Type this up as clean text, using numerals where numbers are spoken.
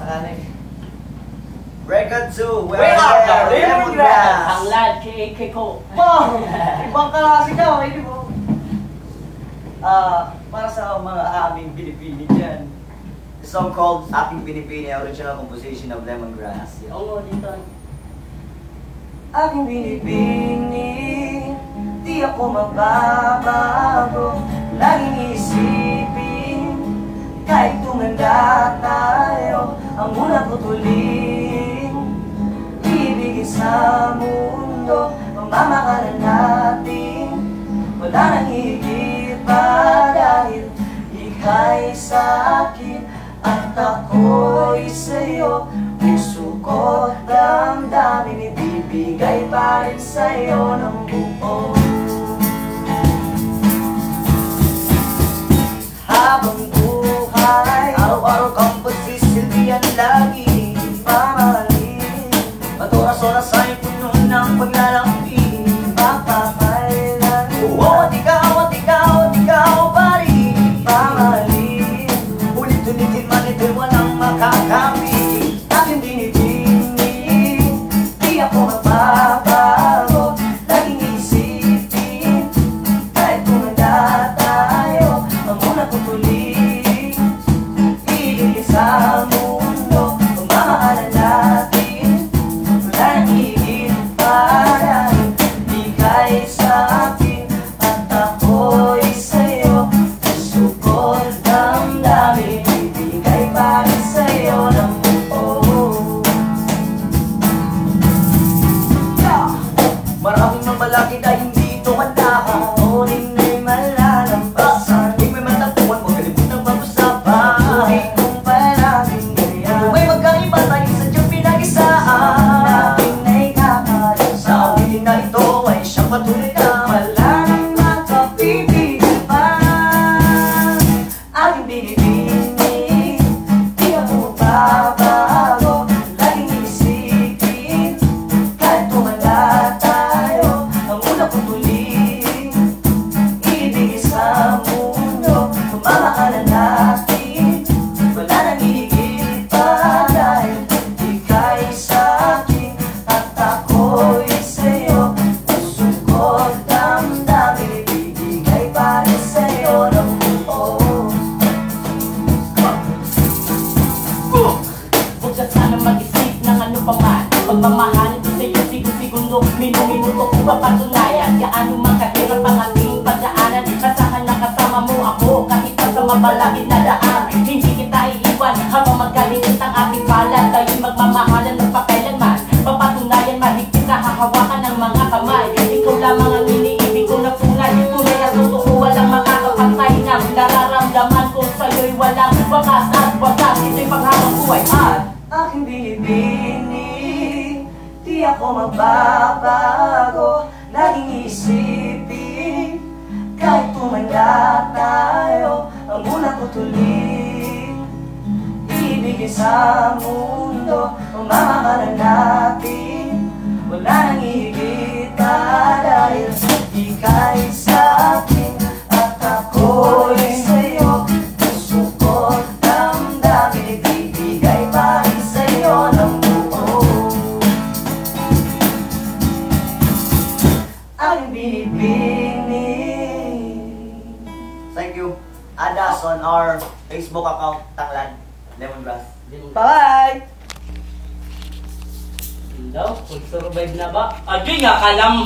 Akanin. Record 2, We are the Lemongrass! Tanglad, K.K.Ko. Ibang klase ka, hindi mo. Para sa mga aming Binibini dyan. The song called Aking Binibini, original composition of Lemongrass. Oo, dito. Aking binibini, di ako magbabago. Laging isipin, kahit tumanda tayo, ang unang putulin, ibigin sa mundo, pamamakalan natin. Wala nang higit pa dahil ika'y sa'kin at ako'y sa'yo. Puso ko't damdamin, ibibigay pa rin sa'yo ng buo. Habang buhay, araw-araw kang pagsisilbihan lagi. Mamahalin, at oras-oras ay puno ng paglalambing. Papapailan, at ikaw pa rin. Mamahalin, ulit-ulitin man ito'y walang makakapit. Aking binibini, di ako magbabago. Laging isipin, kahit tumanda tayo, ang unang putulin, ibigin sa mundo, pamamahalan natin. Wala nang higit pa dahil ika'y sa'kin at ako'y sa'yo. Puso ko't damdamin, ibigay pa rin sa'yo ng maraming mamalaki na hindi tumandahan, ngunit may malalampasan. Di may matagpuan, huwag kalimutang pag-usapan. Buhay kong palaging ganyan, kung may magkaiba tayo sa Diyong pinag-isaan. Natin ay kakaroon sa awitin na ito ay siyang patuloy na wala nang makapipigil pa. Aking binibini, di ako magbabago. Laging isipin, kahit tumanda tayo, ang unang putulin, ibigin sa mundo, pamamahalan natin. Wala nang higit pa dahil ika'y sa'kin at ako'y sa'yo. Puso ko't damdamin, ibibigay pa rin sa'yo ng buo. Huwag ka sana mag-isip ng ano pa man. Pagmamahalin ko sa'yo, segundo, minuto kung papatunayan. Gaano man kahirap ang ating pagdaanan, kasahan na kasama mo ako kahit pa sa mabalakid na daan. Hindi kita iiwan habang magkalinit ang ating palad. Tayo'y magmamahalan magpakailanman, papatunayan mahigpit na hahawakan ng mga kamay. Ikaw lamang ang iniibig ko na tunay, tunay at totoo, walang makakapantay ng nararamdaman ko sa'yo'y walang wakas at wakas. Ito'y panghabang buhay at Aking binibini, di ako magbabago. Laging isipin, kahit tumanda tayo, ang unang putulin, ibigin sa mundo, pamamahalan natin. Wala nang higit pa dahil ika'y sa'kin at ako'y sa'yo. Puso ko't damdamin, ibibigay pa rin sa'yo ng buo. Aking binibini. Thank you. Add us on our Facebook account, Tanglad Lemongrass. Bye! Hello, mag-survive na ba? Adi nga, kalam